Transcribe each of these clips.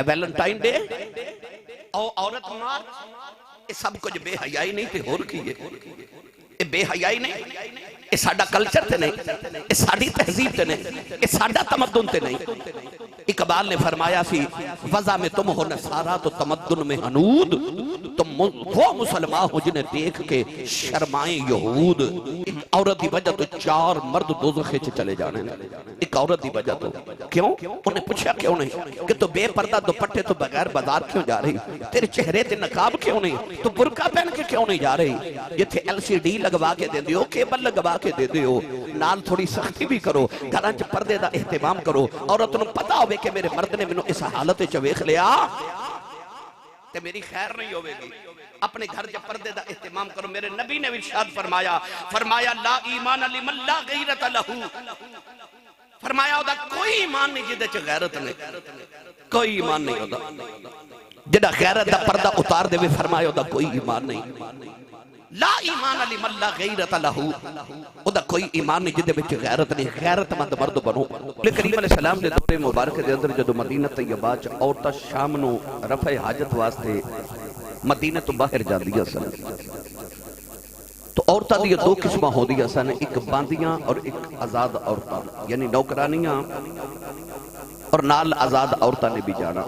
Valentine day और औरत मार्च, ये सब कुछ बेहयाई नहीं थे होर की है। ये बेहयाई नहीं, ये साडा कल्चर ते नहीं, ये साडी तहजीब ते नहीं, ये साडा तमद्दुन ते नहीं। इकबाल ने फरमाया सी वज़ा में तुम हो नसारा तो तमद्दुन में हनूद, तुम वो मुसलमान हो जिन्हें देख के शर्माए यहूद। एक औरत की वजह तो 4 मर्द दोज़ख च चले जाने, एक औरत की वजह तो। क्यों? उन्हें पूछा क्यों नहीं कि तू बेपर्दा दुपट्टे तो बगैर बाजार क्यों जा रही, तेरे चेहरे ते नकाब क्यों नहीं, तू बुरका पहन के क्यों नहीं जा रही। जिथे LCD लगवा के दे दियो, केबल लगवा के दे दियो, नाल थोड़ी सख्ती भी करो, घर च पर्दे का एहतमाम करो। औरत नूं पता होवे कि मेरे मर्द ने मैनू इस हालत च वेख लिया ते मेरी खैर नहीं होगी। अपने घर च पर्दे का एहतमाम करो। मेरे नबी ने इरशाद फरमाया, फरमाया ला ईमान लिमन ला गैरत लहू, फरमाया ओदा कोई ईमान नहीं जिदे च गैरत नहीं, कोई ईमान नहीं ओदा। जिहड़ा गैरत दा पर्दा उतार देवे, फरमाया ओदा कोई ईमान नहीं। ला ईमान लिमन ला गैरत लहू, ओदा कोई ईमान नहीं जिदे विच गैरत नहीं। गैरतमंद मर्द बनो। करीम अलैहि सलाम दे दौरे मुबारक दे अंदर जदों मदीना तैयबा च औरतां शाम नूं रफ़े हाजत वास्ते मदीने तो बाहर जांदियां सन, तो औरतां दी दो किस्मां होंदियां सन, एक बांदियां और एक आजाद औरतां, यानी नौकरानियां और नाल आजाद औरतां ने भी जाना।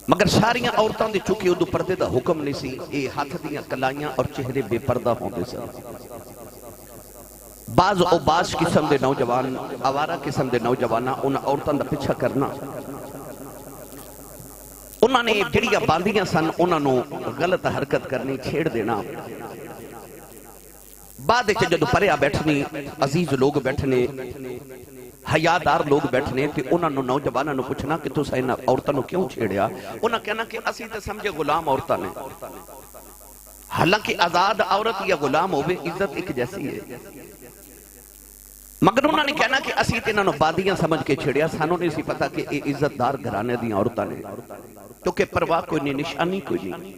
मगर सारिया औरतों की चुकी उदू पर्दे का हुक्म नहीं सी। ये हाथ दियां कलाइयां और चेहरे बेपर्दा होंदे सन। बाज किस्म के नौजवान, आवारा किस्म के नौजवान उन औरतों का पिछा करना, उन्होंने जिहड़ियां बांदियां सन उन्होंने गलत हरकत करनी, छेड़ देना। बाद जदों परिया बैठनी, अजीज लोग बैठने, हयादार लोग बैठने, तो उन्होंने नौजवानों को पूछना कि तुसीं इन्हां औरतां नूं क्यों छेड़िया। उन्हें कहना कि असीं तो समझे गुलाम औरतां ने, हालांकि आजाद औरत या गुलाम होवे इज्जत एक जैसी है। मगर उन्होंने कहना कि असीं तो इन्हां नूं बादियां समझ के छेड़िया, सानू नहीं सी पता कि ये इज्जतदार घराने दी औरतां ने, क्योंकि परवाह कोई नहीं, निशानी कोई नहीं।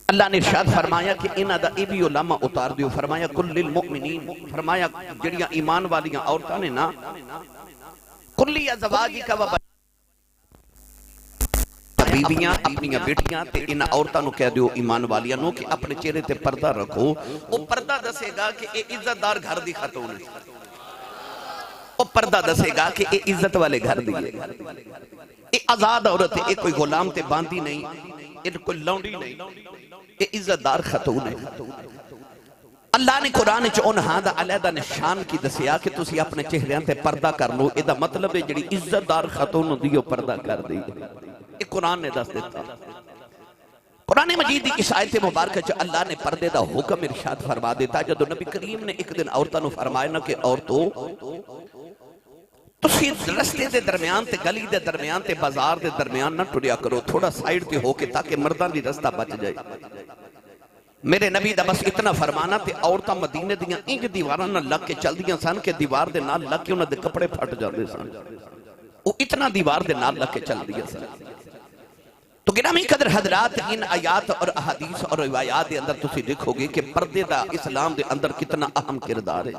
अल्लाह ने इरशाद फरमाया कि इन्हां दा ये भी उलामा उतार दियो। फरमाया कुल्लिल मुमिनीन, फरमाया जिहड़ियां ईमान वालियां औरतां ने ना, कुल्ली अज़वाजिका व बीबियां अपनी बेटियां ते इन्हां औरतां नूं कह दियो ईमान वालियां नूं कि अपने चेहरे ते पर्दा रखो। वो पर्दा दसेगा कि ये इज्जतदार घर दी खातून है, वो पर्दा दसेगा कि ये इज्जत वाले घर दी है, ये आजाद औरत है, ये कोई गुलाम ते बांदी नहीं, ये कोई लौंडी नहीं, ये इज्जतदार खातून है। अल्लाह ने कुरान च उन्हां दा अलहदा निशान की दसिया कि तुसी अपने चेहरिਆਂ ते पर्दा कर लो। इहदा मतलब है जिहड़ी इज्जतदार खातून हुंदी है पर्दा कर दी, ये कुरान ने दस दिता। कुरान मजीद की इस आयत मुबारक च अल्लाह ने पर्दे दा हुक्म इरशाद फरमा दिता। जदों नबी करीम ने एक दिन औरतां नूं फरमाया ना कि औरतों तुसी रस्ते दे दरमियान ते गली दे दरमियान ते बाजार दे दरमियान ना टुरिया करो, थोड़ा साइड ते होके, ताकि मर्दां दी रास्ता बच जाए। मेरे नबी दा बस इतना फरमाना ते औरतां मदीने दियां इंज दीवारां नाल लग के चलदियां सन कि दीवार दे नाल लग के उन्हां दे कपड़े फट जांदे सन। वो इतना दीवार दे नाल लग के चलदियां सन। तो गिरामी कदर हजरात, इन आयात और अहादीस और रिवायात के अंदर तुसी देखोगे कि पर्दे दा इस्लाम दे अंदर कितना अहम किरदार है।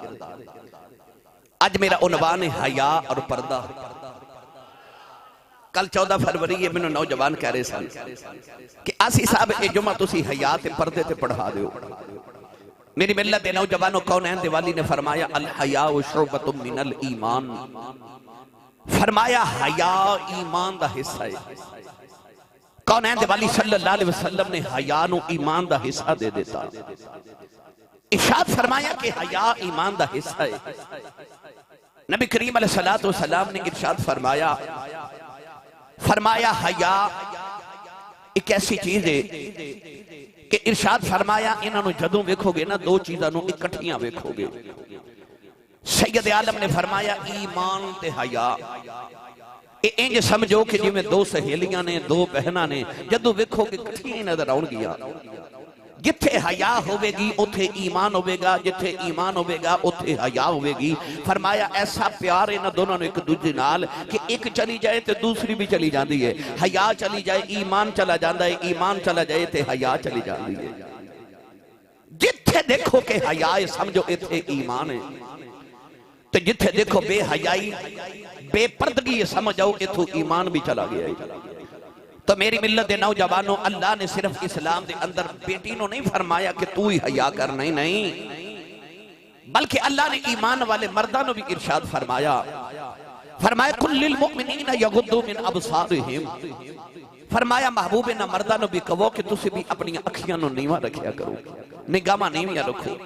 आज मेरा उन्वान है हया और पर्दा। कल 14 फरवरी है, मैनू नौजवान कह रहे सन कि आसी साहब ये जुमा तुसी हया ते पर्दे ते पढ़ा दियो। मेरी मिल्लत दे नौजवानों, कौनैन दिवाली ने फरमाया अल हया शुअबतुम मिनल ईमान, फरमाया हया ईमान दा हिस्सा है। कौनैन दिवाली सल्लल्लाहु अलैहि वसल्लम ने हया नू ईमान दा हिस्सा दे दिता। इरशाद फरमाया कि हया ईमान दा हिस्सा है। नबी करीम अलैहिस्सलातु वस्सलाम ने इरशाद फरमाया, फरमाया हया एक ऐसी चीज है कि इरशाद फरमाया इन्होंने जदों वेखोगे ना, दो चीज़ों इकट्ठियां वेखोगे। सैयद आलम ने फरमाया ईमान ते हया इंज समझो कि जिवें दो सहेलियां ने, दो बहना ने, जदों वेखोगे इकट्ठियां नजर आउणगियां। जिथे हया होवेगी उथे ईमान होवेगा, जिथे ईमान होवेगा उथे हया होवेगी। फरमाया ऐसा प्यार इन्हां दोनों ने एक दूजे नाल कि एक चली जाए तो दूसरी भी चली जाती है। हया चली जाए ईमान चला जाता है, ईमान चला जाए तो हया चली जाती है। जिथे देखो कि हया है समझो इथे ईमान है, तो जिथे देखो बेहयाई बेपर्दगी है, समझ आओ इथों ईमान भी चला गया है। तो मेरी मिल्लत दे नौजवानों, अल्लाह ने सिर्फ इस्लाम के अंदर बेटी नो नहीं फरमाया कि तू ही हया कर, नहीं नहीं, बल्कि अल्लाह ने ईमान वाले मर्दां नो भी इरशाद फरमाया, फरमाया कुल्लिल मुमिनीना यगुद्दू मिन अबसारिहिम, फरमाया महबूबे ना मर्दां नो भी कहो कि तुसी भी अपनी अखियां नो नीवा रखिया करो, निगाहां नीवियां रखो।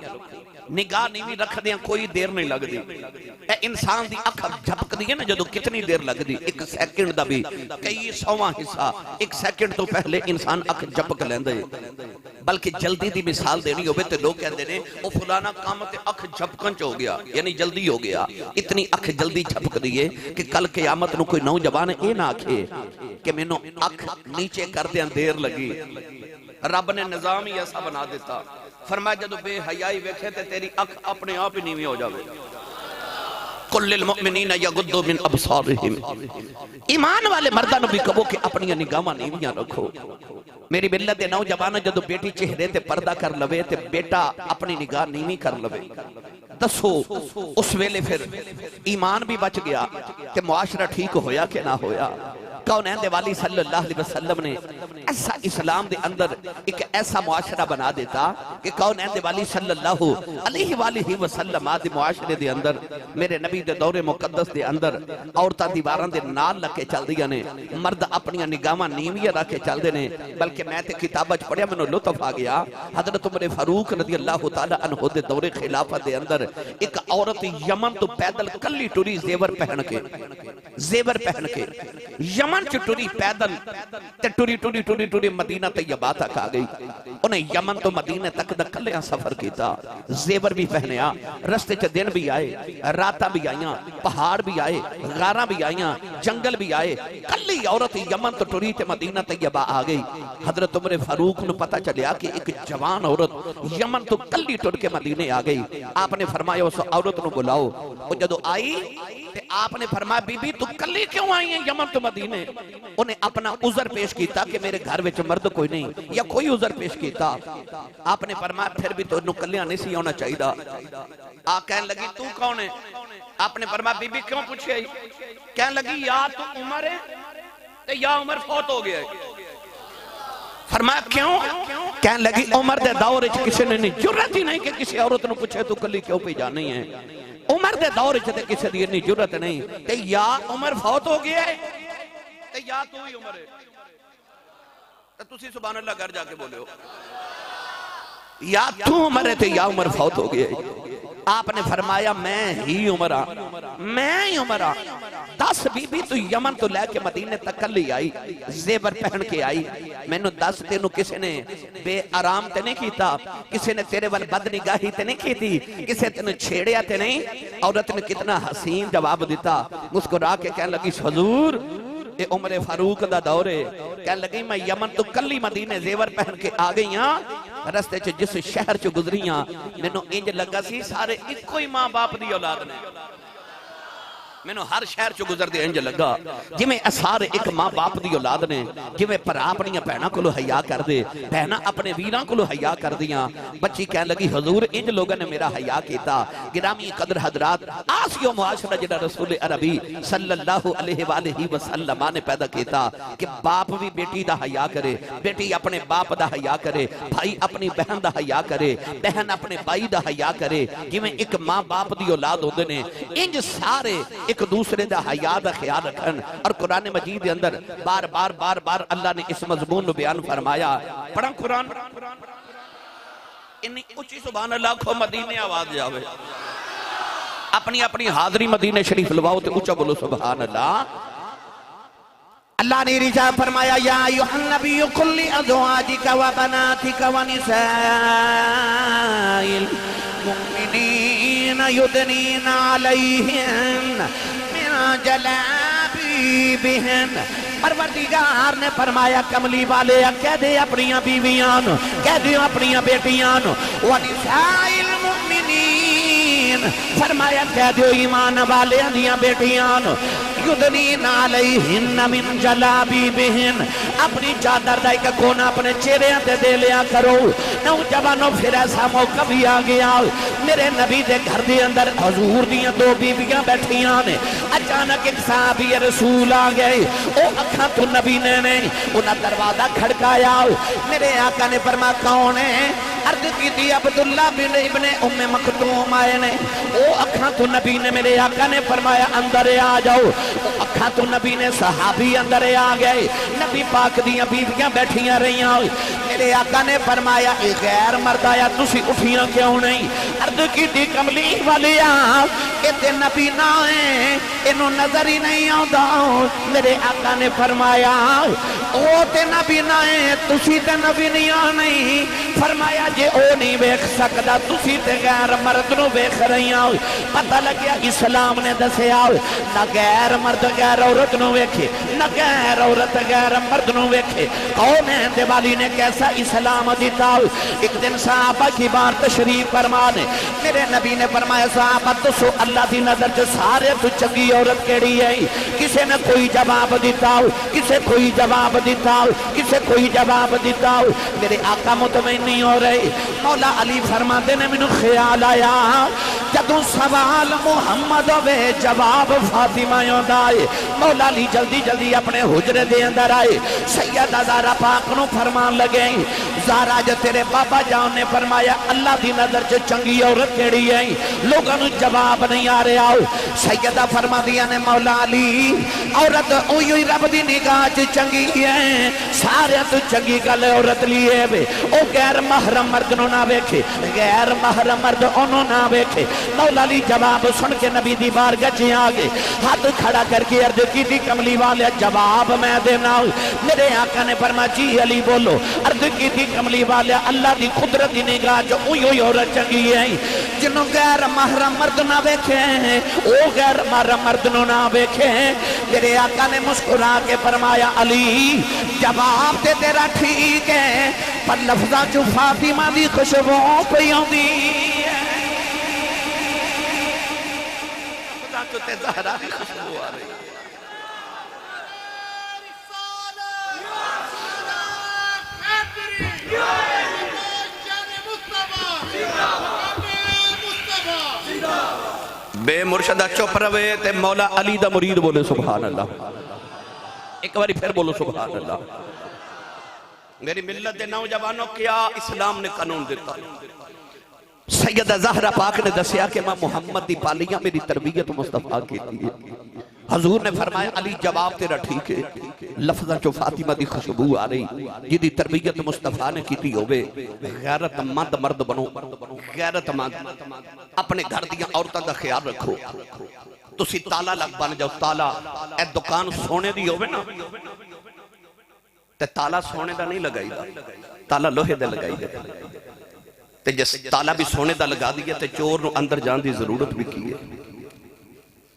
निगाह नीवी रखदे कोई देर नहीं लगती। इंसान की अख झपकदी है ना जो कितनी देर लगती, एक सैकेंड का भी कई 100वां हिस्सा एक सैकेंड तो पहले इंसान अख झपक लेंदा है। बल्कि जल्दी की मिसाल देनी हो तो लोग कहते हैं वो फलाना काम ते अख झपकन च हो गया, यानी जल्दी हो गया। इतनी अख जल्दी झपकदी है कि कल क़यामत नूं कोई नौजवान ये ना आखे कि मैनू अख नीचे करदे देर लगी। रब ने निजाम ही ऐसा बना दिता, फरमाया जदों बेहयाई वेखे ते तेरी अख अपने आप ही नीवी हो जावे। कुल्लिल मुमिनीना यगुद्दू मिन अबसारिहिम, ईमान वाले मर्दां नूं भी कहो कि अपनी निगाहां नीवियां रखो। मेरी मिल्लत दे नौजवान जदों बेटी चेहरे ते पर्दा कर लवे ते बेटा अपनी निगाह नीवी कर लवे, दसो उस वेले फिर ईमान भी बच गया ते मुआशरा ठीक होया कि ना होया। कौनैन दे वाली सल्लल्लाहु अलैहि वसल्लम ने ऐसा इस्लाम दे अंदर एक ऐसा मुआशरा बना देता कि कौनैन दे वाली सल्लल्लाहु अलैहि वसल्लम दे मुआशरे दे अंदर, मेरे नबी दे दौरे मुकद्दस दे अंदर औरतां दीवारां दे नाल लग के चलदियां ने, मर्द अपनी निगाहां नीवियां रख के चलदे ने। बल्कि मैं ते किताबां च पढ़िया, मैनूं लुत्फ आ गया, हज़रत उमर फारूक रज़ियल्लाहु तआला अन्हु दे दौरे खिलाफत दे अंदर एक औरत यमन तो पैदल कल्ली टुरी जेवर पहन के, जेवर पहन के यमन च टुरी पैदल ते टुरी टुरी टुरी टुरी मदीना तैयबा तक आ गई। उन्हें यमन तो मदीने तक दा कल्लियां सफर किया, जेवर भी पहनिया, रस्ते च दिन भी आए, रातां भी आईयां, पहाड़ भी आए, गारां भी आईयां, जंगल भी आए। कल्ली औरत यमन तो टुरी ते मदीना तैयबा आ गई। हजरत उमर फारूक नूं पता चलिया कि एक जवान औरत यमन तो कल्ली टुर के मदीने आ गई। आपने फरमाया उस औरत नूं बुलाओ। वो जदों आई ते आपने फरमाया बीबी तू कल्ली क्यों आई है यमन तो मदीने? उन्हें अपना उजर पेश किया कि मेरे घर में मर्द कोई नहीं, या कोई उजर पेश किया। आपने फरमाया फिर भी तो कलिया नहीं सी आना चाहिए। आ कहने लगी तू कौन है? आपने फरमाया बीबी क्यों पूछे? कहने लगी या तू उमर है ते या उमर फौत हो गया है। फरमाया क्यों? कहने लगी उमर दे दौर च किसी ने नहीं जुर्रत ही नहीं कि किसी औरत नूं पूछे तू कली क्यों पी जानी है। उमर दे दौर च ते किसी दी इन्नी जुर्रत नहीं ते या उमर फौत हो गया है ते या तू ही उमर है। ते तुसी सुभान अल्लाह घर जाके बोले हो या तू उमर है ते या उमर फौत हो गया है। आपने फरमाया मैं ही उमर आ, मैं ही उमर आ। 10 बीबी तू यमन तो लैके मदीने तक कल ही आई, जेवर पहन के आई। मैनू 10 तेनू किसी ने बेआराम ते नहीं किया, किसी ने तेरे वाल बदनिगाही ते नहीं की थी, किसी तेन छेड़िया ते नहीं। औरत ने कितना हसीन जवाब दिता, मुस्कुरा के कहने लगी हुजूर ये उमर फारूक दा दौर है। कहने लगी मैं यमन तो कल्ली मदीने जेवर पहन के आ गई हाँ। रस्ते च जिस शहर च गुजरी हाँ मैनू इंज लगा सी सारे इको ही मां बाप दी औलाद ने। मैनू हर शहर च गुजरदे इंज लगा जिवें सारे एक मां बाप दी औलाद ने। जिवें भरा अपनी भैणों कोलों हया करदे, भैणां अपने वीरां कोलों हया करदियां। बच्ची कहने लगी हुजूर इंज लोगों ने मेरा हया किया। गिरामी कदर हजरात, आसियो मुआशरा जिहड़ा रसूल अरबी सल्लल्लाहु अलैहि वसल्लम ने पैदा किया कि बाप भी बेटी दा हया करे, बेटी अपने बाप दा हया करे, भाई अपनी बहन दा हया करे, बहन अपने भाई दा हया करे। जिवें एक मां बाप दी औलाद होंदे ने इंज सारे एक दूसरे दा हया दा ख्याल रखन। और कुरान मजीद के अंदर बार बार बार बार अल्लाह ने इस मजमून बयान फरमाया। पढ़ा कुरान इन्नी उच्ची सुभान अल्लाह को मदीने आवाज जावे। अपनी अपनी हाजरी मदीने शरीफ लवाओ ते ऊंचा बोलो सुभान अल्लाह। अल्लाह ने इरशाद फरमाया या अय्युहन नबिय्यु कुल लि अज़वाजिका व बनातिका व निसाइल मुमिनीना युदनीना अलैहिन मिन जलाबिबिहिन। परवरदिगार ने फरमाया कमली वाले कह दे अपनी बीवियां नु, कह दे अपनी बेटियां नु, व निसाइल मुमिनीन फरमाया कह दो ईमान वाले दियां बेटियां नु युदनीना अलैहिन्ना मिन जलाबीबिहिन, अपनी चादर का एक कोना अपने चेहरे ते दे लिया करो। नौजवानों फिर ऐसा मौका भी आ गया, मेरे नबी दे घर दे अंदर हजूर दियां दो बीबियां बैठियां ने। अचानक एक साहबी रसूल आ गए, ओ अखा तो नबी ने उन्हें दरवाजा खड़काया। मेरे आका ने फरमाया कौन है? अर्ज की अब्दुल्ला बिन इब्ने उम्मे मखदूम आए ने। ओ अखा तो नबी ने, मेरे आका ने फरमाया अंदर आ जाओ। अखा तो नबी ने, सहाबी अंदर आ गए। नबी पाक दियां बीवियां बैठियां रहियां। मेरे आका ने फरमाया ए गैर मर्द आया, तुसी उठियां क्यों नहीं? अर्ज की कमली वालिया इते नबी ना है, इनू नजर ही नहीं आता। मेरे आका ने फरमाया ओ ते नबी ना है, तुसी ते नबी नहीं आ नहीं। फरमाया जे ओ नहीं वेख सकदा, तुसी ते गैर मर्द नू वेख रही हो। पता लग्या इस्लाम ने दसिया ना गैर मर्द गैर औरत नू वेखे, ना गैर औरत गैर मर्द नू वेखे। कौन है दिवाली ने कैसा इस्लाम दिता? एक दिन साहबा की बात तशरीफ फरमा ने, मेरे नबी ने फरमाया साहबा दसो अल्लाह की नजर च सारे तो चंगी औरत केड़ी है? किसी ने कोई जवाब दिता, किसे कोई जवाब दिता, किसे कोई जवाब दिता। मेरे आका मुतमईन नहीं हो रहे। मौला अली फरमाते ने मैनू ख्याल आया जदों सवाल मुहम्मद होवे जवाब फातिमा आंदा है। मौला अली जल्दी जल्दी अपने हुजरे दे अंदर आए। सैयदा ज़ारा पाक नू फरमान लगे ज़ारा जो तेरे बाबा जान ने फरमाया अल्लाह की नजर च चंगी औरत केड़ी है? लोगों नू जवाब नहीं आ रहा। सैयदा फरमा दिया ने मौला अली औरत उही रब की निगाह च चंगी है, सारे तो चंगी गल औरत लिए वे ओ गैर महरम मर्द नो ना वेखे, गैर महरम मर्द ओनू ना वेखे। मौला अली जवाब सुन के नबी दी बारगाह च आ गए, हाथ खड़ा करके अर्ज की कमली वाले जवाब मैं देना। मेरे आका ने फरमाया जी अली बोलो। अर्ज की कमली वाले अल्लाह की कुदरत की निगाह च उही औरत चंगी है जिन्हों गैर महरम मर्द ना वेखे, ओ गैर महरम मर्द नो ना वेखे। मेरे आका ने मुस्कुरा के फरमाया अली जवाब ते तेरा ठीक है, पर लफ्ज़ां चों फातिमा दी खुशबू पई आउंदी है। लफ्ज़ां चों ते ज़हरा दी खुशबू आ रही। बे मुर्शदा चुप रवे ते मौला अली दा मुरीद बोले सुभान अल्लाह। एक बारी फिर बोलो सुभान अल्लाह। मेरी मिल्लत दे नौजवानों क्या इस्लाम ने कानून दिता। सैयदा ज़हरा पाक ने दसिया कि मैं मुहम्मद दी पालियां मेरी तरबियत मुस्तफा की थी। हजूर ने फरमाया अली जवाब तेरा ठीक है, लफ्ज़ां चो फातिमा दी खुशबू आ रही जिदी तरबियत मुस्तफा ने की होवे। गैरतमंद मर्द बनो, गैरतमंद अपने घर दियां औरतां दा ख्याल रखो। तुसी ताला लग बन जाओ। ताला ए दुकान सोने दी होवे ना ते ताला सोने दा नहीं लगाईदा, ताला लोहे दा लगाईदा। ते जिस ताला भी सोने दा लगा दिया ते चोर नूं अंदर जाने की जरूरत भी की है।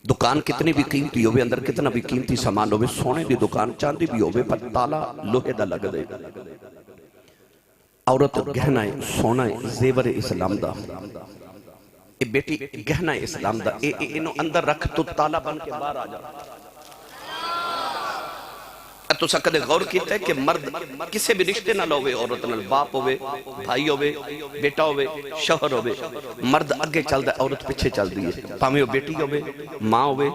दुकान कितनी भी कीमती होवे, अंदर कितना भी कीमती सामान होवे, सोने की दुकान चांदी भी होवे पर ताला लोहे दा लग दे। औरत गहना है, सोना है, जेवर है इस्लाम दा। ए बेटी गहना है इस्लाम दा, इनो अंदर रख तो ताला बन के बाहर आ जा। तुसा कदे गौर कीता है कि मर्द किसी भी रिश्ते ना लोवे औरत नाल, बाप होवे, भाई होवे, बेटा होवे, शौहर होवे, मर्द अगे चलदा औरत पीछे चलदी है। भावें वो बेटी होवे, मां होवे,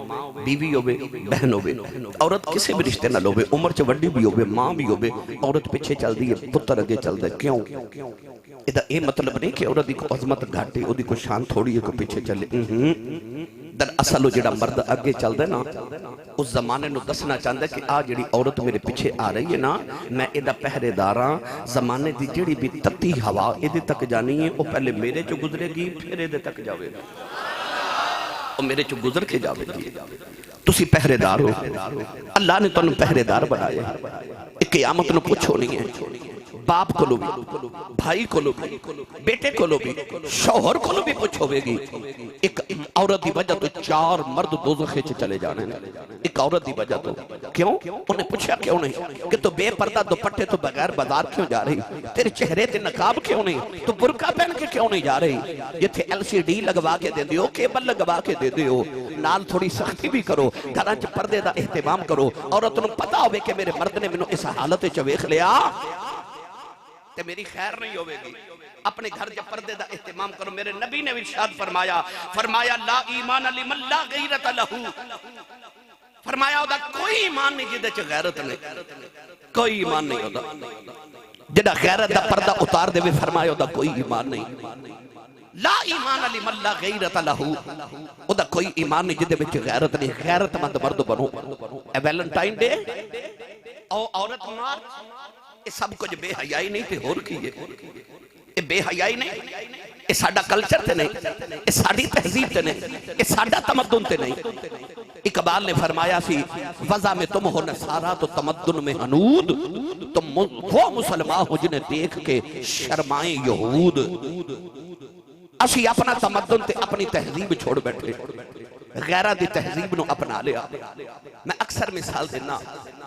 बीवी होवे, बहन होवे, औरत किसी भी रिश्ते ना लोवे, उम्र च वड्डी भी होवे, मां भी होवे, औरत पीछे चलदी है, पुत्र अगे चलदा है। क्यों? इहदा ये मतलब नहीं कि औरत दी कोई अजमत घट है, ओदी कोई शान थोड़ी है कोई पीछे चले। दरअसल जो मर्द अगे चलता ना उस जमाने नूं दसना चाहता कि आ जिहड़ी औरत मेरे पीछे आ रही है ना, मैं इहदा पहरेदार हाँ। जमाने की जिहड़ी भी तत्ती हवा इहदे तक जानी है, वो पहले मेरे चो गुजरेगी फिर इहदे तक जाएगी, वो मेरे चो गुजर के जाएगी। तुसी पहरेदार हो, अल्लाह ने तुहानूं पहरेदार बनाया। क़यामत नूं कुछ नहीं है। बाप को भी, भाई को भी, बेटे को भी, शौहर को भी कुछ होगी। एक औरत की वजह तो 4 मर्द दोज़ख च चले जाने। एक औरत की वजह तो क्यों? उन्हें पूछा क्यों नहीं कि तू बेपर्दा दुपट्टे तो बगैर बाजार क्यों जा रही? तेरे चेहरे ते नकाब क्यों नहीं? तू बुरका पहन के क्यों नहीं जा रही? जिथे LCD लगवा के दे दियो, केबल लगवा के दे दियो, नाल थोड़ी सख्ती भी करो, घर च पर्दे का एहतमाम करो। औरत नूं पता होवे कि मेरे मर्द ने मैनू इस हालत च वेख लिया ते मेरी खैर नहीं होगी। अपने घर के पर्दे का एहतमाम करो। मेरे नबी ने भी इरशाद फरमाया, फरमाया ला ईमान लिमन ला गैरत लहू, फरमाया ओदा कोई ईमान नहीं जिदे च गैरत नहीं, कोई ईमान नहीं ओदा। जिहड़ा गैरत दा पर्दा उतार देवे, फरमाया ओदा कोई ईमान नहीं। ला ईमान लिमन ला गैरत लहू, ओदा कोई ईमान नहीं जिदे विच गैरत नहीं। गैरतमंद मर्द बनो। ए वैलेंटाइन डे और औरत मार, ये सब कुछ बेहयाई नहीं ते होर की है? ये बेहयाई नहीं, ये साडा कल्चर ते नहीं, ये साडी तहजीब ते नहीं, ये साडा तमद्दुन ते नहीं। इकबाल ने फरमाया सी, वज़ा में तुम हो नसारा तो तमद्दुन में हनूद, तुम वो मुसलमान हो जिन्हें देख के शर्माए यहूद। असी अपना तमद्दुन ते अपनी तहजीब छोड़ बैठे, गैरा दी तहजीब नूं अपना लिया। मैं अक्सर मिसाल देना,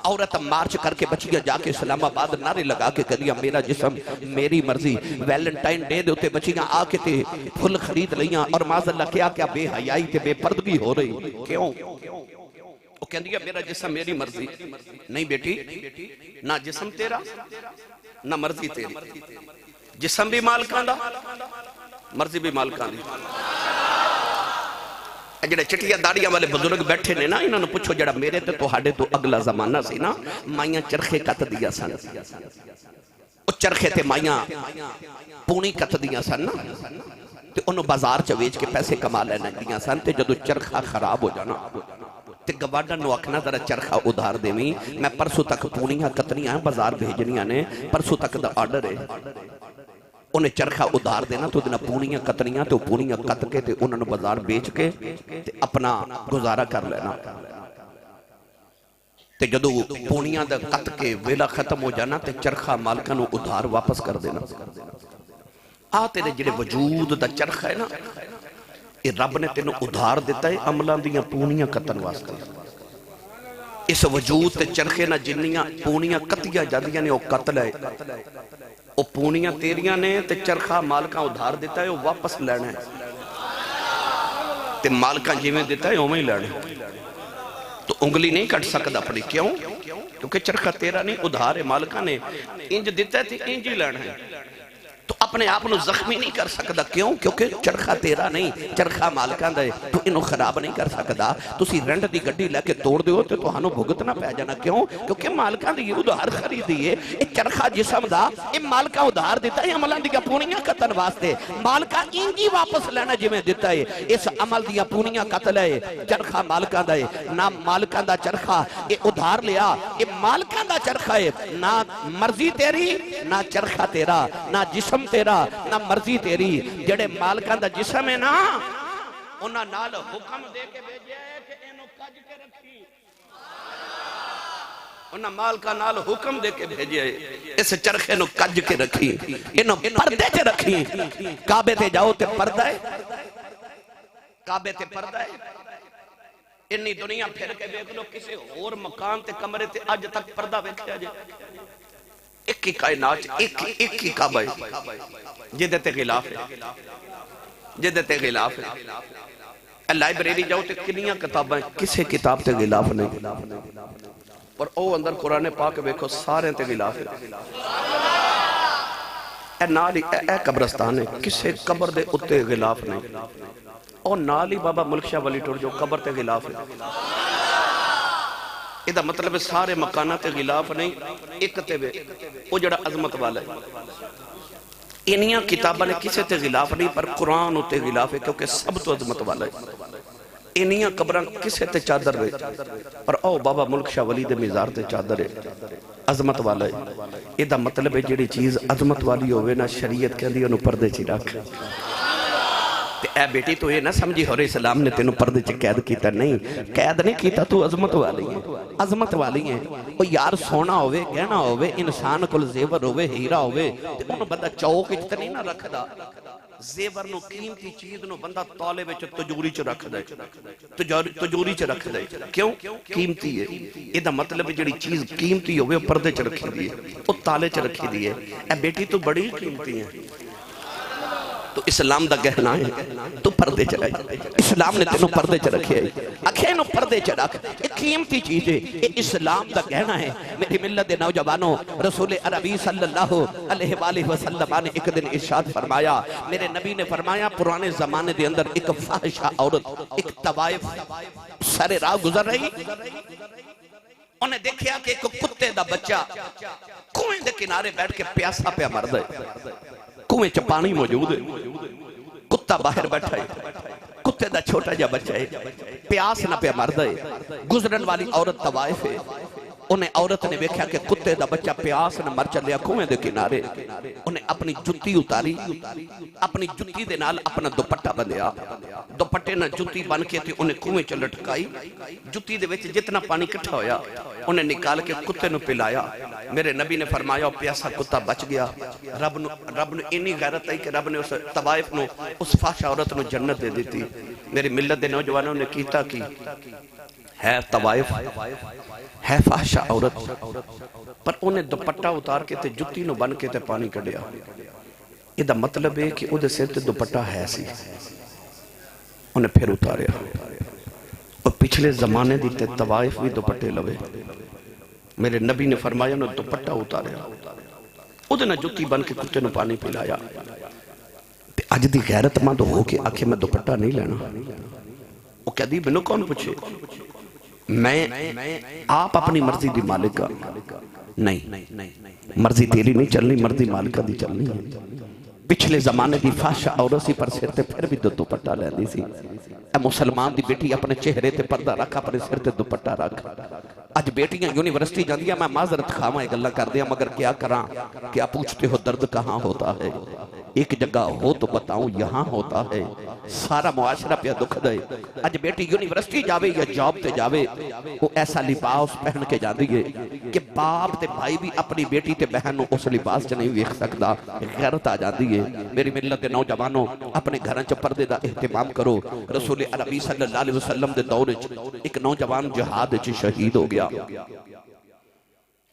औरत मार्च करके बचिया जाके इस्लामाबाद नारे लगा के कदिया मेरा जिस्म मेरी मर्जी। वैलेंटाइन डे दे उत्ते बचिया आके ते फुल खरीद लिया और माज़अल्लाह क्या क्या बेहयाई ते बेपर्दगी हो रही। क्यों? वो कहंदी मेरा जिस्म मेरी मर्जी। नहीं बेटी, ना जिस्म तेरा ना मर्जी तेरी। जिस्म भी मालकां दा, मर्जी भी मालकां दी। जिहड़े चिट्टिया दाड़ियां वाले बुजुर्ग बैठे ने ना, इन्होंने पूछो जरा मेरे ते तुहाडे तो अगला जमाना सी ना, माइयां चरखे कत दिया सन। वो चरखे ते माइयां पूनी कत दिया सन ना, ते उन्होंने बाजार च वेच के पैसे कमा लैंदियां सन। ते जदों चरखा खराब हो जाना ते गवाडा नूं आखना जरा चरखा उधार देवी, मैं परसों तक पूनियां कतनियां बाजार भेजनियां ने, परसों तक दा आर्डर है। उन्हें चरखा उधार देना तो पूनियां कतनियां तो पूनियां कत के ते उन्होंने बाजार बेच के ते अपना गुजारा कर लेना। ते जदों पूनियां दा कत के वेला खत्म हो जाना ते चरखा मालकां नूं उधार वापस कर देना। आ तेरे जिहड़े वजूद दा चरखा है ना, ये रब ने तेनों उधार दिता है अमलां दियां पूनियां कतन वास्ते। इस वजूद ते चरखे ना जिन्नियां पूनियां कतियां जांदियां ने, वो कत ले, वो पूनियां तेरियां ने ते चरखा मालकां उधार दिता है, वो वापस लेना है। ते मालकां जिवें दिता है उवें ही लेना। तो उंगली नहीं कट सकदा अपनी। क्यों? क्योंकि चरखा तेरा नहीं, उधार है। मालकां ने इंज दिता है ते इंज ही लेना है। तो अपने आप को जख्मी नहीं कर सकता। क्यों? क्योंकि चरखा तेरा नहीं, चरखा मालकां दा है। तू इनू खराब नहीं कर सकता। तुसी रेंट दी गड्डी लैके तोड़ दिओ ते तुहानू भुगतना पै जाना। क्यों? क्योंकि मालकां दी उधार खरीदी है। ये चरखा जिस्म दा ये मालकां उधार दिता है अमलां दी पूनियां कतन वास्ते। मालकां इंजी वापस लेना जिवें दिता है। इस अमल दी पूनियां कत ले, चरखा मालकां दा है ना, मालकां दा चरखा ये उधार लिया, ये मालकां दा चरखा है। ना मर्जी तेरी ना चरखा तेरा, ना जिस्म तेरा ना मर्जी तेरी। जेड़े मालकां दा जिस्म है ना, उन्हां नाल हुक्म दे के भेजिया है कि इनो कज के रखी। उन्हां मालकां नाल हुक्म दे के भेजिया है, इस चरखे नु कज के रखी, इनो पर्दे च रखी। काबे ते जाओ ते पर्दा है, काबे ते पर्दा है। इन्नी दुनिया फिर के देख लो, किसी होर मकान ते कमरे ते अज तक पर्दा वेखिया जे? एक ही कायनात, एक ही काबा है जिदे ते गिलाफ है, जिदे ते गिलाफ है। लाइब्रेरी जाओ तो कितनी किताबां, किसी किताब ते गिलाफ नहीं। पर ओ अंदर कुरान पाक वेखो, सारे ते गिलाफ है। ए नाल ही ए कब्रस्तान है, किसी कब्र दे उत्ते गिलाफ नहीं। और नाल ही बाबा मुल्क शाह वली टुर जो कब्र ते गिलाफ है। इहदा मतलब है सारे मकाना ते गिलाफ नहीं, एक ते वे वो जड़ा अजमत वाला है। इन्नियां किताबां ने किसी ते गिलाफ नहीं, पर कुरान उत्ते गिलाफ है, क्योंकि सब तो अजमत वाला है। इन्नियां कब्रां किसी ते चादर है, पर ओ बाबा मुल्क शाह वली दे मज़ार ते चादर है, अजमत वाला है। इहदा मतलब है जिहड़ी चीज अजमत वाली होवे ना, शरीयत कहंदी ओनू पर्दे च रख। ए बेटी तू ये ना समझी होरे इस्लाम ने तेनू पर्दे च कैद किया। नहीं, कैद नहीं किया, तू अजमत वाली है। अजमत वाली है। वो यार सोना होवे, गहना होवे, इंसान कोल जेवर होवे, हीरा होवे, ते उन्होंने बंदा चौक विच नहीं ना रखदा। जेवर नो, कीमती चीज नो बंदा तौले विच तजूरी च रखदा है, तजूरी च रखदा है। क्यों? कीमती है। इहदा मतलब जिहड़ी चीज कीमती होवे पर्दे च रखी दी है, वो ताले च रखी दी है। ए बेटी तू बड़ी कीमती है, तो इस्लाम दा गहना है, तू पर्दे च रख। इस्लाम ने तेनों पर्दे च रखे, आखे नो पर्दे च रख। एक कीमती चीज है, ये इस्लाम दा गहना है। मेरी मिल्लत दे नौजवानों, रसूल अरबी सल्लल्लाहु अलैहि वसल्लम ने एक दिन इरशाद फरमाया, मेरे नबी ने फरमाया, पुराने जमाने दे अंदर एक फाहिशा औरत, एक तवाइफ सारे राह गुजर रही, उन्हें देखा कि एक कुत्ते दा बच्चा कुएं दे किनारे बैठ के प्यासा पे मरदा है। कुएं च पानी मौजूद है, कुत्ता बाहर बैठा है, कुत्ते दा छोटा जा बच्चा है, प्यास ना पे मरदा है। गुजरन वाली औरत तवाइफ है, उन्हें औरत ने देखा कि कुत्ते दा बच्चा प्यास न मर चलिया कुएं दे किनारे। उन्हें अपनी जुत्ती उतारी, अपनी जुत्ती दे नाल अपना दुपट्टा बंधिया, दुपट्टे नाल जुत्ती बन के ते उन्हें कुएं च लटकाई। जुत्ती दे विच जितना पानी इकट्ठा होया उन्हें निकाल के कुत्ते नु पिलाया। मेरे नबी ने फरमाया प्यासा कुत्ता बच गया। रब नु इन्नी गैरत आई कि रब ने उस तवाइफ नु, उस फाहिशा औरत नु जन्नत दे दी। मेरी मिल्लत दे नौजवानों ने कीता की है, तवाइफ है फाहिशा औरत, पर उन्हें दुपट्टा उतार के ते जुत्ती नु बन के ते पानी कढ़िया। इहदा मतलब है कि उहदे सिर ते दुपट्टा है सी, उन्हें फिर उतारिया। और पिछले जमाने दी ते तवाइफ भी दुपट्टे लवे। मेरे नबी ने फरमाया उन्हें दुपट्टा उतारिया, उहदे नाल जुत्ती बन के कुत्ते नु पानी पिलाया। अज दी गैरतमंद हो के आखे मैं दुपट्टा नहीं लेना। वो कहदी मैनू कौन पूछे, मैं आप अपनी मर्जी दी मालिक नहीं, मर्जी तेरी नहीं चलनी, मर्जी मालिका दी चलनी है। पिछले जमाने की फाहिशा औरत सी, पर सिर ते फिर भी दुपट्टा लैंदी सी। मुसलमान दी बेटी अपने चेहरे ते पर्दा रख, अपने सिर ते दुपट्टा रख। अज बेटियां यूनिवर्सिटी जांदियां, मैं माजरत खावा गल्लां करदियां, मगर क्या करा, क्या पूछते हो दर्द कहाँ होता है, एक जगह हो तो बताऊं यहाँ होता है। सारा मुआशरा पे दुख दे। अज बेटी यूनिवर्सिटी जावे या जॉब ते जावे, वो ऐसा लिबास पहन के जाती है कि बाप ते भाई भी अपनी बेटी ते बहन को उस लिबास च नहीं वेख सकता, गैरत आ जाती है। मेरी मिल्लत के नौजवानों, अपने घर च पर्दे का एहतमाम करो। रसूल अरबी सल्लल्लाहु अलैहि वसल्लम दे दौर च एक नौजवान जिहाद च शहीद हो गया,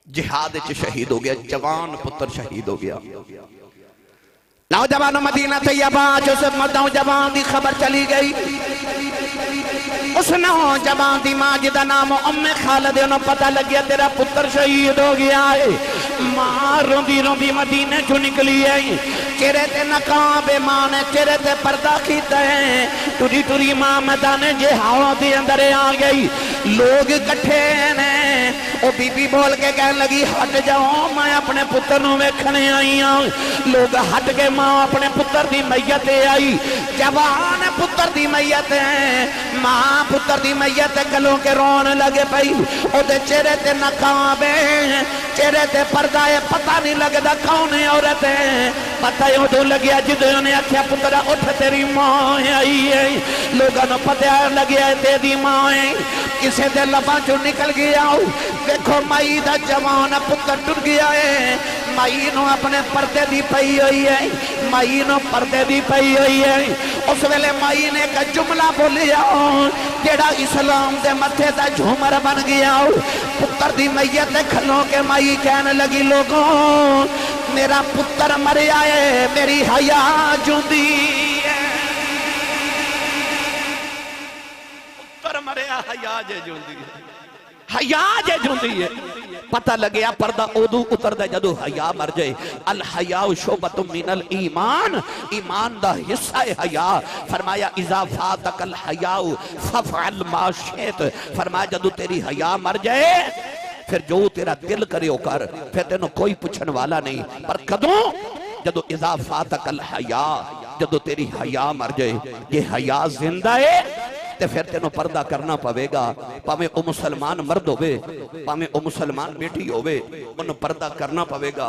जिहाद च शहीद हो गया, जवान पुत्र शहीद हो गया। नौजवान मदीना तैयबा जो सब नौजवान की खबर चली गई, उस नौजवान की मां जिदा नाम उम्मे खालिद, उन्हें पता लग गया तेरा पुत्र शहीद हो गया है। मां रोंदी रोंदी मदीने चो निकली है, चेहरे ते नकाब मां ने चेहरे ते पर्दा कीता है। टुरी टुरी मां मैदान जिहाद के अंदर आ गई, लोग इकट्ठे ने। ओ बीबी बोल के कह लगी हट जाओ, मैं अपने पुत्र नु वेखने आई हूं। लोग हट के मां अपने पुत्र की मैयत आई, जवान पुत्र की मैयत है। मां पुत्र की मैयत गलों के रोन लगे पई, ओदे चेहरे ते नकाब है, चेहरे ते पर्दा है, पता नहीं लगता कौन है औरत है। पता उदो लग्या जो उन्हें आख्या पुत्र उठ तेरी मां आई है। लोगों को पता लग्या तेरी मां है, किसी के लबा चो निकल गया। देखो माई दा जवान पुत्र टुर गया है, माई नो अपने पर्दे दी पई हुई है, माई नो पर्दे दी पई हुई है। उस वेले माई ने एक जुमला बोलिया जेड़ा इस्लाम दे मथे दा झूमर बन गया। पुत्र दी मैयत खलो के माई कहने लगी लोगों मेरा पुत्र मरिया है, मेरी हया जुंदी है। पुत्र मरिया हया जे जुंदी है, हया जे जुंदी है। पता लगे पर्दा उदू उतरदा जदों हया मर जाए। अल हया शोबतुम मिनल ईमान, ईमान दा हिस्सा है हया। फरमाया इज़ा फातकल हया फफअल मा शित, फरमाया जदों तेरी हया मर जाए फिर जो तेरा दिल करे ओ कर, फिर तेनों कोई पूछन वाला नहीं। पर कदों जदों इज़ा फातकल हया, जदों तेरी हया मर जाए। ये हया जिंदा है ते फिर तेनों पर्दा करना पवेगा, भावें ओ मुसलमान मर्द होवे, भावें ओ मुसलमान बेटी होवे, उन्हें पर्दा करना पवेगा,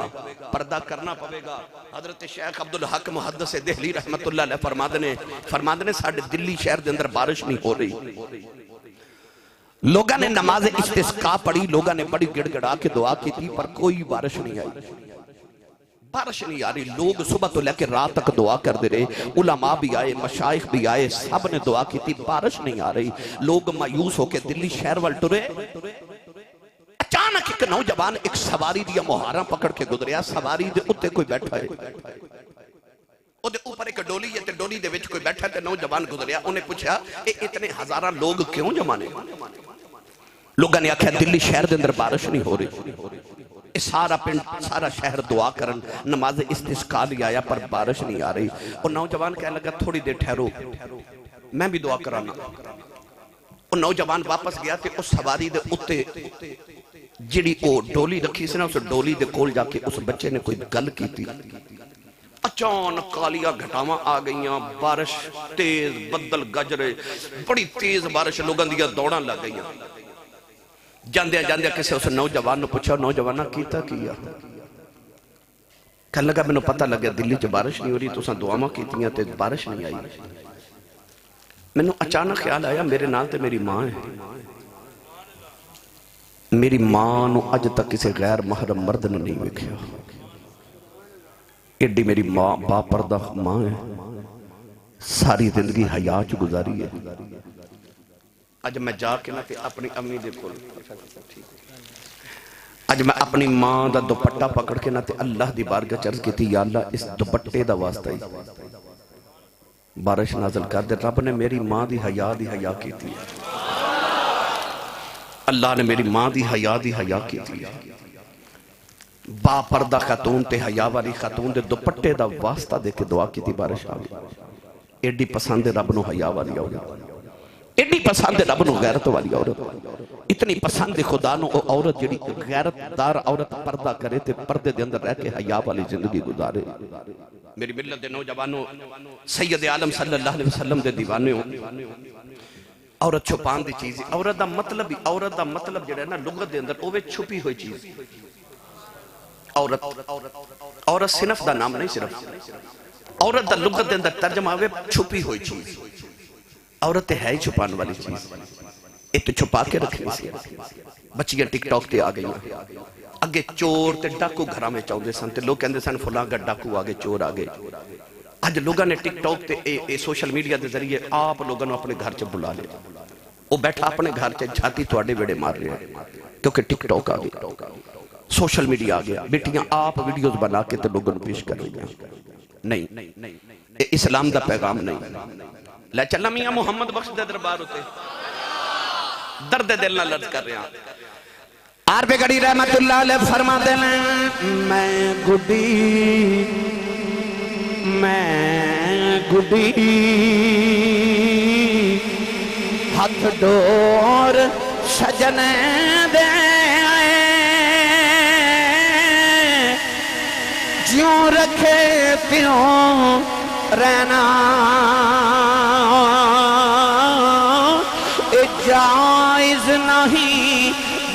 पर्दा करना पवेगा। हजरत शेख अब्दुल हक मुहद्दिस दिल्ली रहमतुल्लाह अलैह फरमाते ने साडे दिल्ली शहर के अंदर बारिश नहीं हो रही। लोगों ने नमाज इस्तिस्का पढ़ी, लोगों ने बड़ी गिड़गिड़ा के दुआ की थी, पर कोई बारिश नहीं आई, बारिश नहीं आ रही। लोग सुबह तो लेकर रात तक दुआ करते रहे, उलमा भी आए, मशाइख भी आए, सब ने दुआ की थी, बारिश नहीं आ रही। लोग मायूस होकर दिल्ली शहर वाल टुरे। अचानक एक नौजवान एक सवारी दी मुहारा पकड़ के गुजरिया, सवारी दे उत्ते कोई बैठा है, ओदे ऊपर एक डोली है, ते डोली दे विच कोई बैठा, ते नौजवान गुजरिया, उन्हें पूछा इतने हजारां लोग क्यों जमा ने? लोगों ने आख्या दिल्ली शहर के अंदर बारिश नहीं हो रही। सारा पिंड सारा शहर दुआ करन नमाज इस्तिस्का ले आया, पर बारिश नहीं आ रही। और नौजवान कह लगा थोड़ी देर ठहरो, मैं भी दुआ कराना। और नौजवान वापस गया ते उस सवारी दे उत्ते जिहड़ी ओ डोली रखी सी ना, उस डोली दे कोल जाके उस बच्चे ने कोई गल की थी। अचानक कालिया घटावां आ गईयां, बारिश तेज, बदल गज रहे, बड़ी तेज बारिश, लोगों दी दौड़ां लग गईयां। जांदे जांदे किसी उस नौजवान ने पूछा, नौजवाना कीता किया? कह लगा मैनू पता लगे दिल्ली च बारिश नहीं हो रही, तुसां दुआवां कीतियां ते बारिश नहीं आई। मैनू अचानक ख्याल आया मेरे नाल ते मेरी मां है, मेरी मां नू अज तक किसी गैर महरम मर्द ने नहीं वेखिया। एडी मेरी मां बापर्दा मां है, सारी जिंदगी हया च गुजारी है। अज मैं जाके ना अपनी अम्मी दे कोल, अज मैं अपनी मां दा दुपट्टा पकड़ के ना ते अल्लाह दी बारगाह च अर्ज कीती, या अल्लाह इस दुपट्टे दा वास्ता ही बारिश नाज़िल कर दे। रब ने मेरी मां दी हया की थी, अल्लाह ने मेरी मां दी हया की थी। बापर्दा खातून ते हया वाली खातून दे दुपट्टे दा वास्ता दे के दुआ की थी, बारिश आ गई। एडी पसंद रब नूं हया वाली औरत, एडी पसंद रब नूं गैरत वाली औरत, इतनी पसंद खुदा नूं ओ औरत जिहड़ी गैरतदार औरत पर्दा करे ते पर्दे दे अंदर रह के हया वाली जिंदगी गुजारे। मेरी मिल्लत दे नौजवानों, सैयद आलम सल्लल्लाहु अलैहि वसल्लम दे दीवाने, औरत छुपान दी चीज, औरत दा मतलब जिहड़ा ना लुगत दे अंदर ओवे छुपी हुई चीज। औरत सिनफ दा नाम नहीं, सिर्फ औरत दा लुगत दे अंदर तर्जमा आवे छुपी हुई चीज। औरत है ही छुपाने वाली चीज, ये तो छुपा के रखनी सी। बच्चियां टिकटॉक ते आ गई, अगे चोर ते डाकू घर में आउंदे सन ते लोग कहंदे सन फलां गा डाकू आ गए, चोर आ गए। अज लोगों ने टिकटॉक ते सोशल मीडिया के जरिए आप लोगों ने अपने घर च बुला लिया, वो बैठा अपने घर च छाती तुहाडे वेड़े मार रहा है, क्योंकि टिकटॉक आ गया, सोशल मीडिया आ गया। बेटियां आप वीडियोज बना के तो लोगों को पेश कर रही नहीं, इस्लाम का पैगाम नहीं। ले चलना मियां मुहम्मद बख्श दे दरबार उते, दर्द दिल नाल अर्ज कर रहा। आरबे गड़ी रहमतुल्लाह अलैह फरमाते ने, मैं गुडी हथ डोर सजने दे, ज्यों रखे त्यों रहना,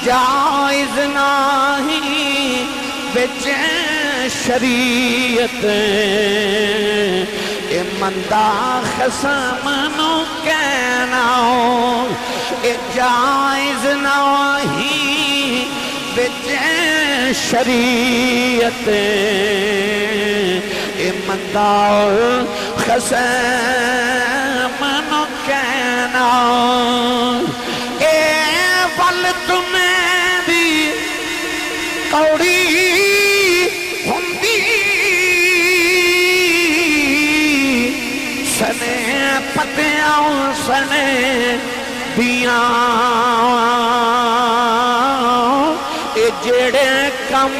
जायज नहीं बिच शरीयत, ए मंदा खसम नू कहना, ए जायज नहीं बिच शरीयत, ए मंदा खसम नू कहना। तुम्हें भी कौड़ी हुंदी सने पत्तियां सने दिया, जेड़े कम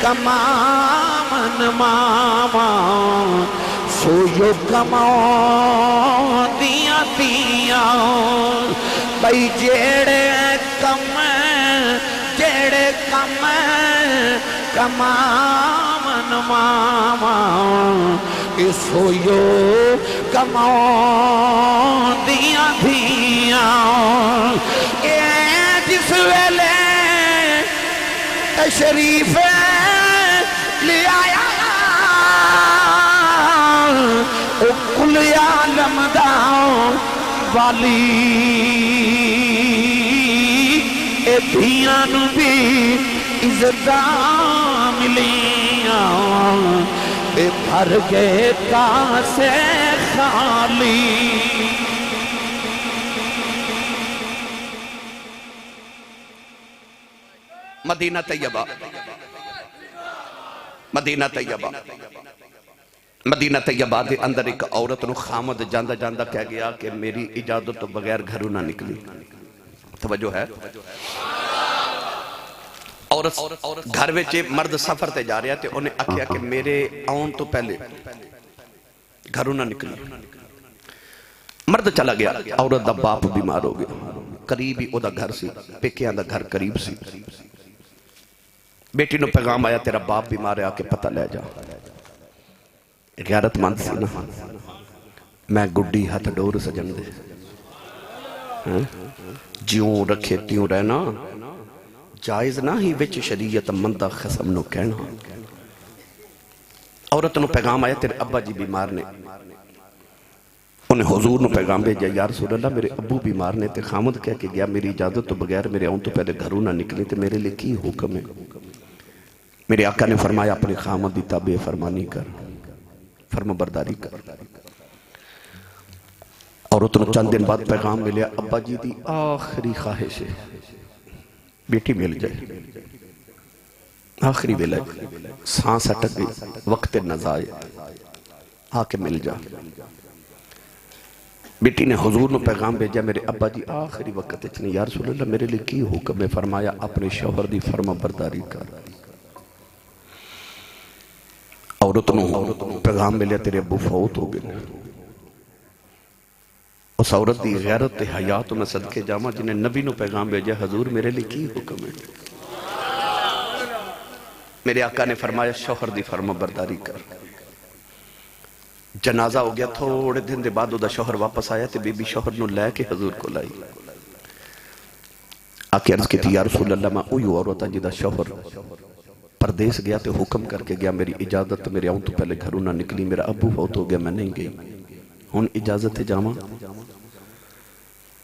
कमावन मावा सोयो कमाओ दिया दिया। भाई जेड़े कम कमावन मावा सोयो कमाओ दिया दिया। जिस वेले तशरीफ ले आया कुल आलम दा वाली, धियां नू भी इज्जतां मिलियां ते भर गए कासे खाली। मदीना तैयबा, मदीना तैयबा, मदीना तैयबा के अंदर एक औरत नूं खामद जांदा जांदा कह गया कि मेरी इजाजत तो बगैर घरों ना निकली। तवज्जो है। औरत घर में मर्द सफर ते जा रहा ते उन्हें आख्या कि मेरे आउन तो पहले घरों ना निकली। मर्द चला गया, औरत दा बाप बीमार हो गया, करीब ही ओदा घर सी, पेकियां दा घर करीब सी। बेटी नूं पैगाम आया तेरा बाप बीमार है, आके पता ले जा। गैरतमंद सी ना, मैं गुड्डी हथ डोर सजन दे, ज्यों रखे त्यों रहना, जायज ना ही विच शरीयत मंदा खसम नो कहना। औरत नूं पैगाम आया तेरे अब्बा जी बीमार ने। उन्हें हुजूर नूं पैगाम भेजा, या रसूल अल्लाह मेरे अब्बू बीमार ने ते खामद कह के गया मेरी इजाजत तो बगैर मेरे आउन तो पहले घरों ना निकली, ते मेरे लिए की हुक्म है? मेरे आका ने फरमाया अपने खामद दी ताबे फरमानी कर, फर्माबरदारी कर। औरत नूं चंद दिन बाद पैगाम मिलिया अब्बा जी दी आखिरी ख्वाहिश है बेटी मिल जाए, आखिरी वेला सांस अटक गई, वक्त नजाए, आके मिल जा। बेटी ने हुजूर नूं पैगाम भेजा मेरे अब्बा जी आखिरी वक्त च नहीं, या रसूल अल्लाह मेरे लिए की हुक्म है? फरमाया अपने शौहर दी फर्माबरदारी कर। औरत नूं पैगाम मिलिया तेरे अब्बू फौत हो गए। उस औरत की गैरत हया तो मैं सदके जावा जिन्हें नबी नूं पैगाम भेजा हजूर मेरे लिए की हुक्म है? मेरे आका ने फरमाया शौहर की फर्माबरदारी कर। जनाजा हो गया, थोड़े दिन के बाद ओदा शौहर वापस आया तो बीबी शौहर नूं लैके हजूर को लाई, आके अर्ज की या रसूल अल्लाह मैं उही औरत हां जिहदा शौहर परदेस गया तो हुक्म करके गया मेरी इजाजत मेरे आउन तो पहले घरों ना निकली, मेरा अबू फौत हो गया मैं नहीं गई, हुण इजाजत है जावां?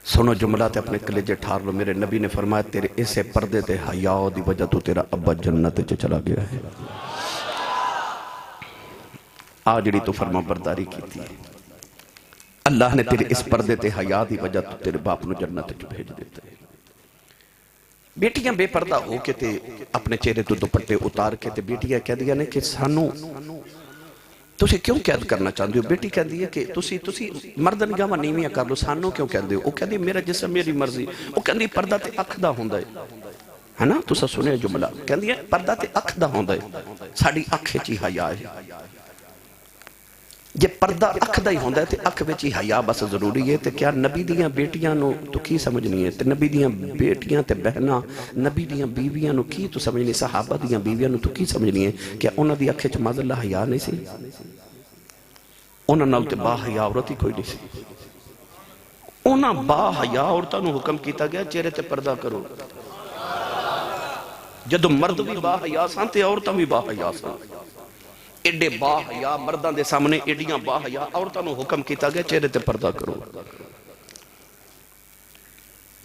सुनो जुमला ते अपने कलेजे ठार लो। मेरे नबी ने फरमाया तेरे इसे पर्दे ते हया दी वजह तो तेरा अब्बा जन्नत च चला गया है। आ जिहड़ी तू फर्माबरदारी की अल्लाह ने तेरे इस पर्दे ते हया दी वजह तो तेरे बाप नूं जन्नत च भेज दिता है। बेटियां बेपर्दा हो के ते अपने चेहरे तो दुपट्टे उतार के ते बेटियां कहदियां ने कि सानू तुसी क्यों कैद करना चाहते हो? बेटी कहती है कि तुसी मर्द निगाहां नीवियां कर लो, सानू क्यों कहते हो? वो कहती मेरा जिसम मेरी मर्जी। वो कहती पर्दा ते अख दा हुंदा है ना, तुसा सुनिया जुमला, कहती है पर्दा ते अख दा हुंदा है, साडी अख च ही हया है। जे पर्दा अख दा ही हुंदा है ते अख विच ही हया बस जरूरी है। ते क्या नबी दियां बेटियां नूं तू की समझनी है? ते नबी दियां बेटियां ते बहनां नबी दियां बीवियां नूं की तू समझनी? सहाबा दियां बीवियां नूं तू की समझनी है? क्या उन्हां दी अख च माज़अल्लाह हया नहीं सी? उन्हां नाल ते बाहया औरत ही कोई नहीं सी। उन्हां बाहया औरतां नूं हुक्म कीता गया चेहरे ते पर्दा करो। जदों मर्द भी बाहया सन ते औरतां भी बाहया सन। एडे बाहया मर्दां दे सामने एडियां बाहया औरतां नूं हुक्म कीता गया चेहरे ते पर्दा करो।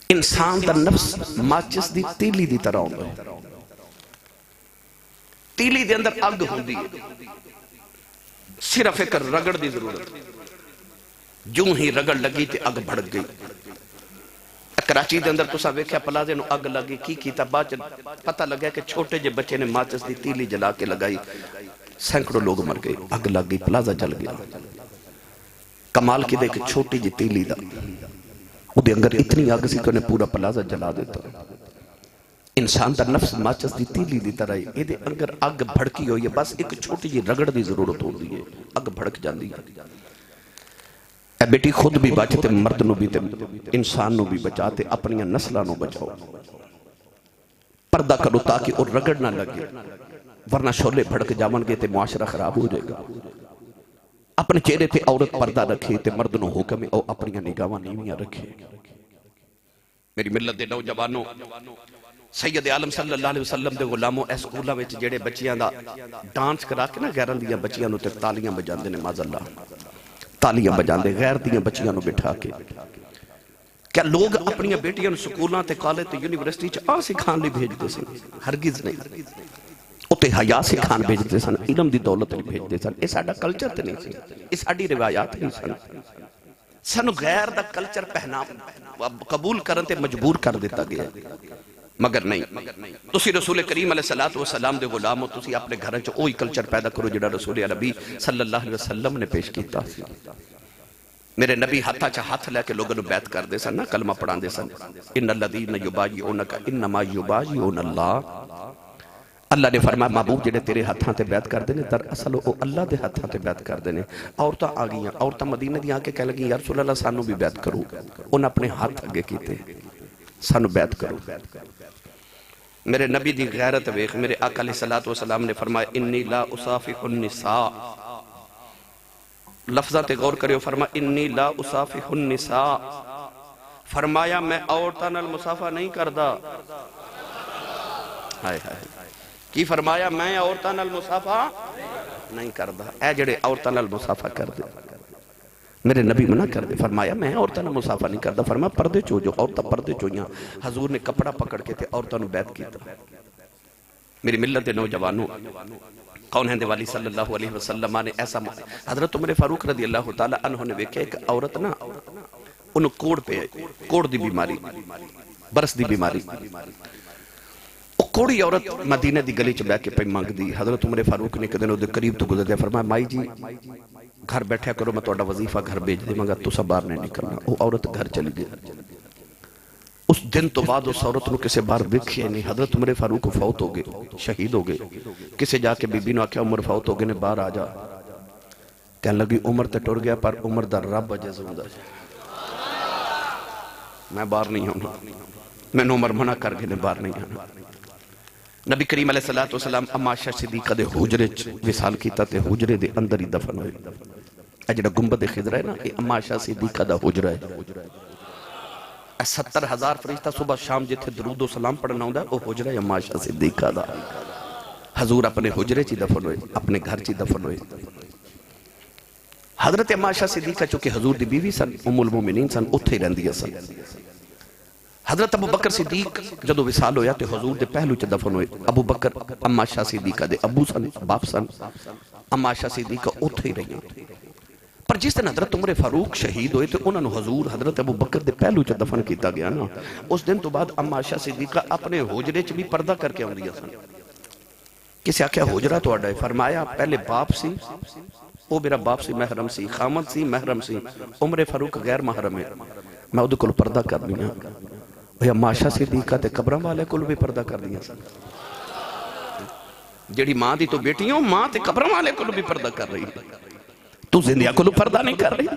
इंसान दा नफ्स माचिस दी तीली दी तरह होंदा है। तीली दे अंदर अग हुंदी है, सिर्फ एक रगड़ की जरूरत। जूं ही रगड़ लगी तो अग भड़क गई। कराची के अंदर तुसा वेख्या प्लाजे नूं अग लगी, की कीता? बाद पता लगा कि छोटे जे बच्चे ने माचिस की तीली जला के लगाई, सैकड़ों लोग मर गए, अग लग गई, प्लाजा जल गया। कमाल कि एक छोटी जी तीली दा उहदे अंदर इतनी अग सी कि उन्हें पूरा प्लाजा जला दिता। इंसान का नफ्स माचिस की तीली की तरह है, ये अंदर अग भड़की हुई है, बस एक छोटी जी रगड़ की जरूरत होती है, अग भड़क जाती है। बेटी खुद भी बचते, मर्द नूं भी, इंसान नूं भी बचा, ते अपनी नस्लों नूं बचाओ। पर्दा करो ताकि वो रगड़ ना लगे, वरना शोले भड़क जावणगे ते मुआशरा खराब हो जाएगा। अपने चेहरे ते औरत पर्दा रखे ते मर्द नूं हुक्म है अपनी निगाहां नीवियां रखे। मेरी मिलत दे नौजवानों, सैयद आलम सल्लल्लाहु अलैहि वसल्लम दे गुलामों, इस स्कूलों में जेड़े बच्चियां दा डांस करा के ना गैरां दियां बच्चियां नूं ते तालियां बजांदे ने, माज़अल्लाह तालियां बजांदे गैर दियां बच्चियां नूं बिठा के। क्या लोग अपन बेटियां स्कूलों ते कॉलेज ते यूनिवर्सिटी च आ सिखाने लिए भेजते सन? हरगिज नहीं। उत्ते हया सिखान भेजते सन, इलम दी दौलत नहीं भेजते सन। ये साडा कल्चर ते नहीं सी, ये साडी रिवायात नहीं सन। सानू गैर दा कल्चर पहनाव कबूल करन ते मजबूर कर दिता गया। मगर नहीं, तुसी रसूल करीम अलैहिस्सलातु वस्सलाम दे गुलाम हो, तुसी अपने घर च ओही कल्चर पैदा करो जिहड़ा रसूल नबी सल्लल्लाहु अलैहि वसल्लम ने पेश कीता। मेरे नबी हाथा च हाथ लैके लोगों को बैत करते सन ना, कलमा पढ़ाते सन। इन्नल्लज़ीना युबायिऊनका इन्नमा युबायिऊन अल्लाह। अल्लाह ने फरमाया महबूब जेडे तेरे हाथों से बैत करते हैं दरअसल वो अल्लाह के हाथों से बैत करते हैं। औरतां आ गई, औरतां मदीने दी आके कह लगी यार रसूल अल्लाह सानू भी बैत करो। उन्हें अपने हाथ अगे किए, सानू बैत करो। मेरे नबी दी गैरत वेख। मेरे आका अलैहिस्सलातु वस्सलाम ने फरमाया इन्नी ला उसाफिहुन निसा। लफ्ज़ां ते गौर करियो, फरमा इन्नी ला उसाफिहुन निसा। फरमाया मैं औरतां नाल मुसाफा नहीं करदा। हाय हाय, की फरमाया? मैं औरतां नाल मुसाफा नहीं करदा। ए जेड़े औरतां नाल मुसाफा करदे, मेरे नबी मना करदे। फरमाया मैं औरतां नाल मुसाफा नहीं करदा। फरमाया पर्दे चो जो औरतां पर्दे चोइयां। हजूर ने कपड़ा पकड़ के ते औरतां नूं बैत कीता। मेरी मिल्लत दे नौजवानों, कौन है वाली सल्लल्लाहु अलैहि वसल्लम ने ऐसा हजरत उमर फारूक रज़ी अल्लाह तआला अन्हु ने वेख्या एक औरत ना उन्हें कोड़ पे, कोड़ दी बीमारी, बरस दी बीमारी। कोड़ी औरत मदीने दी गली च बह के पे मंगदी। हजरत उमर फारूक ने एक दिन उहदे करीब तो गुजरदे फरमाया माई जी घर बैठा करो, मैं तुहाडा वजीफा घर भेज देवांगा, तुसा बाहर नहीं निकलना। वो औरत घर चली गई। उस दिन तो बाद उस औरत को किसी बार वेखिया नहीं। हजरत उमर फारूक फौत हो गए, शहीद हो गए। किसी जाके बीबी ने आख्या उमर फौत हो गए ने, बाहर आ जा। कह लगी उमर तो टुर गया पर उमर दा रब अजे जिंदा है, मैं बाहर नहीं आना। मैनू उमर मना कर गए ने बाहर नहीं आना। नबी करीम अलैहिस्सलातु वस्सलाम अम्मा आयशा सिद्दीका दे हुजरे च विसाल कीता ते हुजरे दे अंदर ही दफन होए। ए जेड़ा गुंबद खिजरा है ना, ये अम्मा आयशा सिद्दीका दा हुजरा है। 70,000 फरिश्ता सुबह शाम जिथे दरूद व सलाम पढ़ना आउंदा वो हुजरा है अम्मा आयशा सिद्दीका दा। हजूर अपने हुजरे च दफन होए, अपने घर च दफन होए। हजरत अम्मा आयशा सिद्दीका चूंकि हजूर दी बीवी सन, उम्मुल मोमिनीन सन, उत्थे ही रहंदी सन। हजरत अबू बकर सिद्दीक जदों विसाल होया तो हजूर दे पहलू च दफन होए। अबू बकर अम्मा आयशा सिद्दीका दे अबू सन, बाप सन। अम्मा आयशा सिद्दीका उत्थे ही रही। पर जिस दिन हजरत उमर फारूक शहीद होए तो उन्होंने हजूर हजरत अबू बकर दे पहलू च दफन किया गया ना, उस दिन तो बाद अम्मा आयशा सिद्दीका अपने हुजरे च भी पर्दा करके आउंदियां सन। किसी आख्या हुजरा तुहाडा है? फरमाया पहले बाप सी, वो मेरा बाप सी, महरम सी, खामद सी, महरम सी। उमर फारूक गैर महरम है, मैं उहदे कोल पर्दा करनी हां। भई अम्मा आयशा सिद्दीका ते कब्रां वाले कोल भी पर्दा करदियां सन। जेड़ी मां दी तो बेटी हो, मां ते कब्रां वाले कोल भी पर्दा कर रही है, तू जिंदिया कोल पर्दा नहीं कर रही।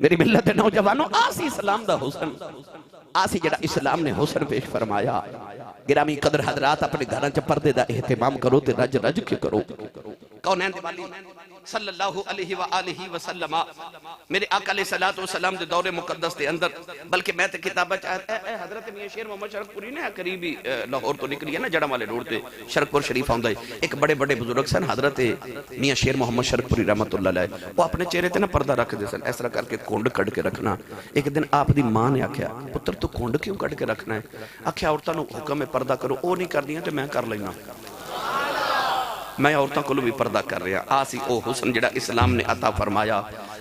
मेरी मिल्लत नौजवानों, आसी इस्लाम दा हुस्न, आसी जेड़ा इस्लाम ने हुस्न पेश फरमाया। गिरामी कदर हजरात, अपने घर च पर्दे दा एहतमाम करो ते रज रज के करो। कौन है वाली सल्लल्लाहु अलैहि व आलिहि वसल्लम मेरे आका अलैहिस्सलातु वस्सलाम दे दौरे मुकद्दस दे अंदर, बल्कि मैं ते किताब च हजरत मियां शेर मोहम्मद शरकपुरी ने करीबी लाहौर तो निकली है ना, जड़ा वाले रोड ते शरकपुर शरीफ आउंदा है। एक बड़े बड़े बुजुर्ग सन हजरत मियां शेर मोहम्मद शरकपुरी रहमतुल्लाह अलैह, वो अपने चेहरे ते ना पर्दा रखदे सन, इस तरह करके कुंड कट के रखना। एक दिन आप दी मां ने आख्या पुत्र तू कुंड क्यों कट के रखना है? आख्या औरतां नूं हुक्म है पर्दा करो, वो नहीं करदियां ते मैं कर लेना, मैं औरतों को भी पर्दा कर रहा। आसी ओ हुस्न जिहड़ा इस्लाम ने अता फरमाया।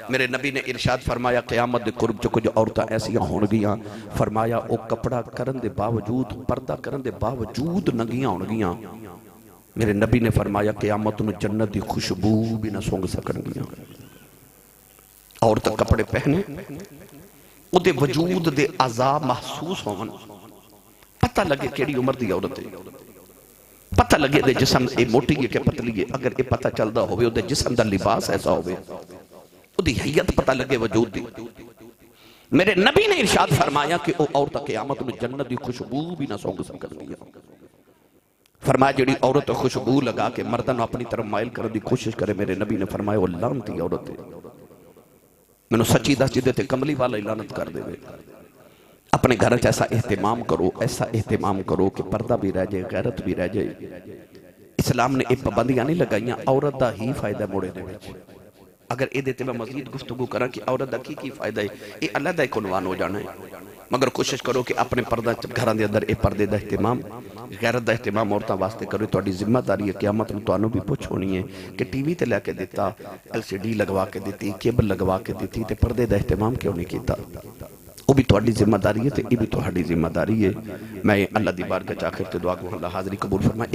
मेरे नबी ने इरशाद फरमाया क़यामत दे कुर्ब च कुछ औरतां ऐसियां होणगियां, फरमाया वो कपड़ा करन दे बावजूद, पर्दा करन दे बावजूद नंगियां होणगियां। मेरे नबी ने फरमाया क़यामत नूं जन्नत दी खुशबू भी ना सूंघ सकणगियां। औरत कपड़े पहने, उहदे वजूद दे अज़ाब महसूस होवन, पता लगे किहड़ी उम्र दी औरत है, पता लगे दे जिस्म ए मोटी है कि पतली है। अगर ये पता चलता होवे उहदे जिस्म दा लिबास ऐसा होवे, उहदी हैयत पता लगे वजूद दी। मेरे नबी ने इरशाद फरमाया कि ओ औरत क़यामत में जन्नत दी खुशबू भी ना सूंघ सकदी है। फरमाया जेड़ी औरत खुशबू लगा के मर्दां नूं अपनी तरफ माइल करने की कोशिश करे, मेरे नबी ने फरमाया वो लानती औरत है। मैनूं सच्ची दस जिहदे ते कमली वाला लानत कर देवे। अपने घर च ऐसा एहतमाम करो, ऐसा एहतमाम करो कि पर्दा भी रह जाए, गैरत भी रह जाए। इस्लाम ने ये पाबंदियां नहीं लगाइयां, औरत का ही फायदा मोड़े दे विच। अगर ये मैं मजीद गुफ्तगू करा कि औरत का की फायदा है, ये अलग एक उनवान हो जाना है। मगर कोशिश करो कि अपने पर्दा घर के अंदर ये पर्दे का एहतमाम, गैरत का एहतमाम औरतों वास्ते करो। तुहाडी जिम्मेदारी है, क़यामत नूं तुहानूं भी पुछ होनी है कि टीवी ते लैके दिता, LCD लगवा के दी, केबल लगवा के दी, ते पर्दे का एहतमाम क्यों नहीं किया? वो भी तुहाडी जिम्मेदारी है, तो ये भी तुहाडी जिम्मेदारी है। मैं अल्लाह दी बारगाह च आखिर ते दुआ करूं, अल्लाह हाज़री कबूल फरमाए।